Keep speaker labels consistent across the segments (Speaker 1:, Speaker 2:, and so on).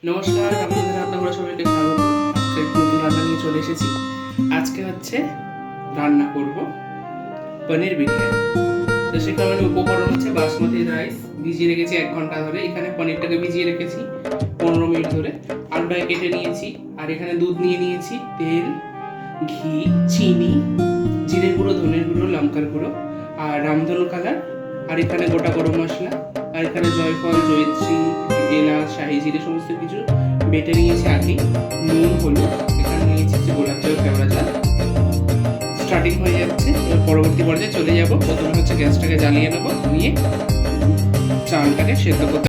Speaker 1: নমস্কার, আপনাদের রান্নাঘরে সবাইকে স্বাগত। আজকে একটু নতুন রান্না নিয়ে চলে এসেছি। আজকে হচ্ছে রান্না করব পনির বিরিয়ানি। তো সেখানে উপকরণ হচ্ছে বাসমতি রাইস ভিজিয়ে রেখেছি 1 ঘন্টা ধরে। এখানে পনিরটাকে ভিজিয়ে রেখেছি 15 মিনিট ধরে। আলুটাকে কেটে নিয়েছি, আর এখানে দুধ নিয়ে নিয়েছি, তেল, ঘি, চিনি, জিরে গুঁড়ো, ধনের গুঁড়ো, লঙ্কার গুঁড়ো, আর রামধনু কালার, আর এখানে গোটা গরম মশলা, আর এখানে জয়ফল, জয়িত্রী, এলাচ, শাহি জিরে সমস্ত কিছু বেটে নিয়েছি আগে। নুন, হলুদ, এখানে নিয়েছি যে গোলাপ জল, কেওড়া জল। স্টার্টিং হয়ে যাচ্ছে, পরবর্তী পর্যায়ে চলে যাব। প্রথমে হচ্ছে গ্যাসটাকে জ্বালিয়ে নেবো, নিয়ে চালটাকে সেদ্ধ করতে।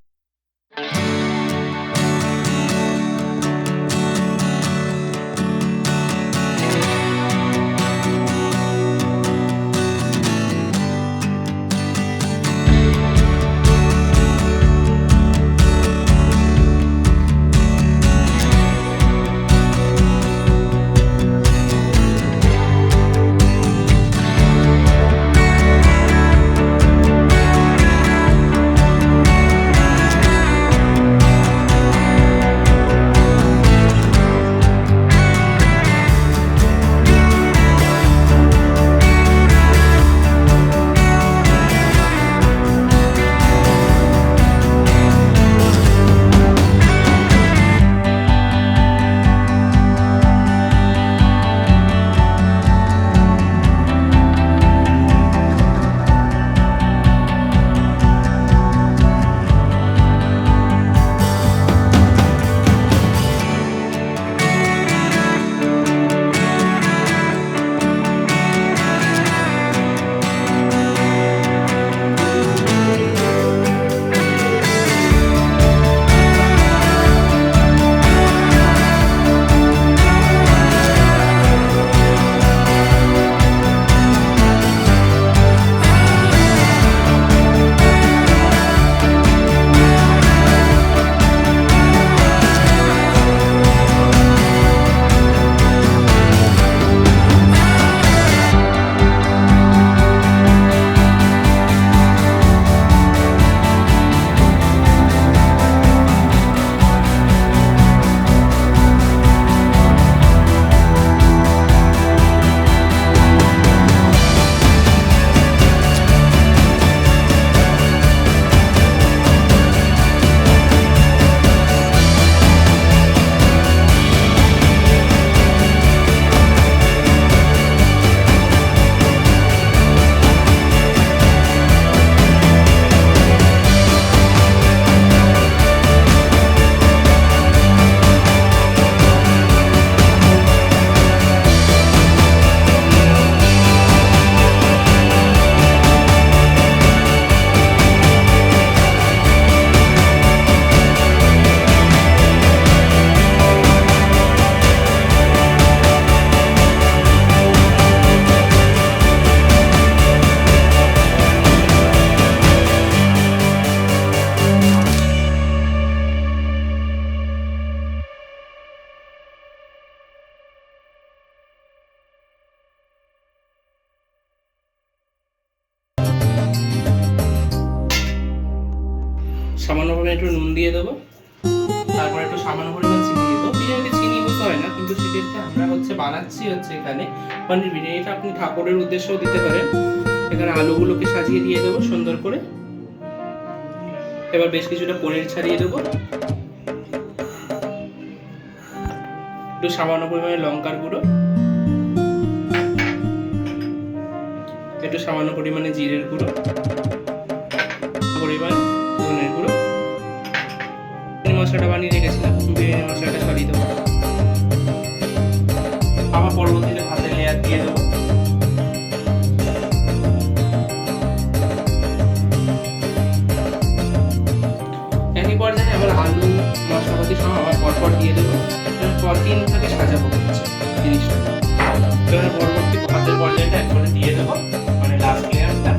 Speaker 1: সামান্য পরিমাণে একটু নুন দিয়ে দেবো, তারপর একটু সামান্য পরিমাণ চিনি দিয়ে দেবো। বিরিয়ানিতে চিনি দিতে হয় না, কিন্তু সেক্ষেত্রে আমরা বানাচ্ছি এখানে পনির বিরিয়ানিটা। আপনি ঠাকুরের উদ্দেশ্যেও দিতে পারেন। এখানে আলুগুলোকে সাজিয়ে দিয়ে দেবো সুন্দর করে। এবার বেশ কিছুটা পনির ছাড়িয়ে দেবো, একটু সামান্য পরিমাণে লঙ্কার গুঁড়ো, একটু সামান্য পরিমাণে জিরের গুঁড়ো, পরিমাণে ধনের গুঁড়ো, মশলাটা বানিয়ে রেখেছিলাম, বিরিয়ানি মশলাটা ছড়িয়ে দেবো। আবার পরবর্তীতে ভাতের লেয়ার দিয়ে দেবো। একই পর্যায়ে আবার আলু মশলাপাতি সহ আবার পরপর দিয়ে দেবো। পর 3 থেকে সাজাবো হচ্ছে জিনিসটা। এবার পরবর্তী ভাতের পর্যায়টা একবারে দিয়ে দেবো, মানে লাস্ট লেয়ারটা।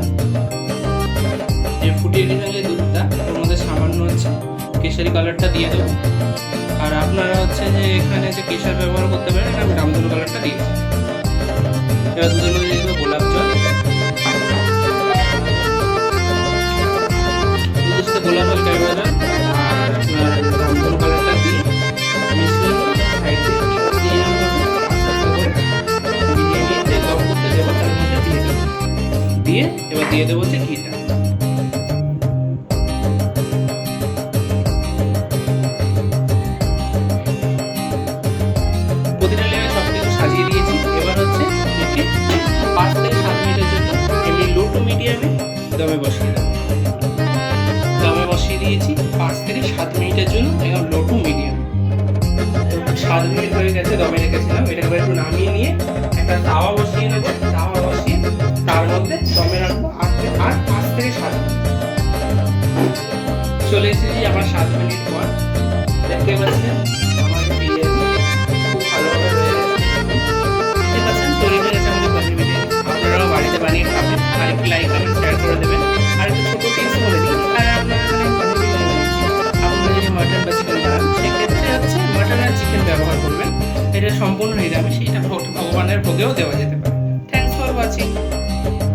Speaker 1: যে ফুটিয়ে নিয়ে যে দুধটা, ওর মধ্যে সামান্য হচ্ছে কেশরি কালারটা দিয়ে দেবো। আর আপনারা হচ্ছে যে এখানে যে কেশর ব্যবহার করতে পারেন, আমি রামধনু কালারটা দিয়েছি। এবার দুধের মধ্যে দিয়ে দেবো গোলাপ জল, গোলাপ জল, কেওড়া জল, আর আপনার রামধনু কালারটা দিয়ে দিচ্ছি 5 থেকে 7 মিনিটের জন্য, একদম লো টু মিডিয়াম। তো 7 মিনিট হয়ে গেছে, দমে রেখেছিলাম। এটাকে একটু নামিয়ে নিয়ে একটা তাওয়া বসিয়ে নেবো। তাওয়া বসিয়ে তার মধ্যে দমে রাখবো আর 5 থেকে 7 মিনিট। চলে এসেছি আবার 7 মিনিট পর। দেখতে পাচ্ছেন আমার বিরিয়ানি খুব ভালোভাবে হয়ে গেছে। দেখতে পাচ্ছেন তৈরি হয়ে গেছে আমাদের পনির বিরিয়ানি। আপনারাও বাড়িতে বানিয়ে খাবেন। আর একটু লাইক কমেন্ট শেয়ার করে দেবেন। আর একটু ছোট টিপস বলে দিই, আর আপনারা পনির বিরিয়ানি বানাচ্ছি, আপনারা যদি মাটন বা চিকেন বানান সেক্ষেত্রে হচ্ছে মাটন আর চিকেন ব্যবহার করবেন। এটা সম্পূর্ণ নিরামিষ, এটা ভগবানের ভোগেও দেওয়া যেতে পারে।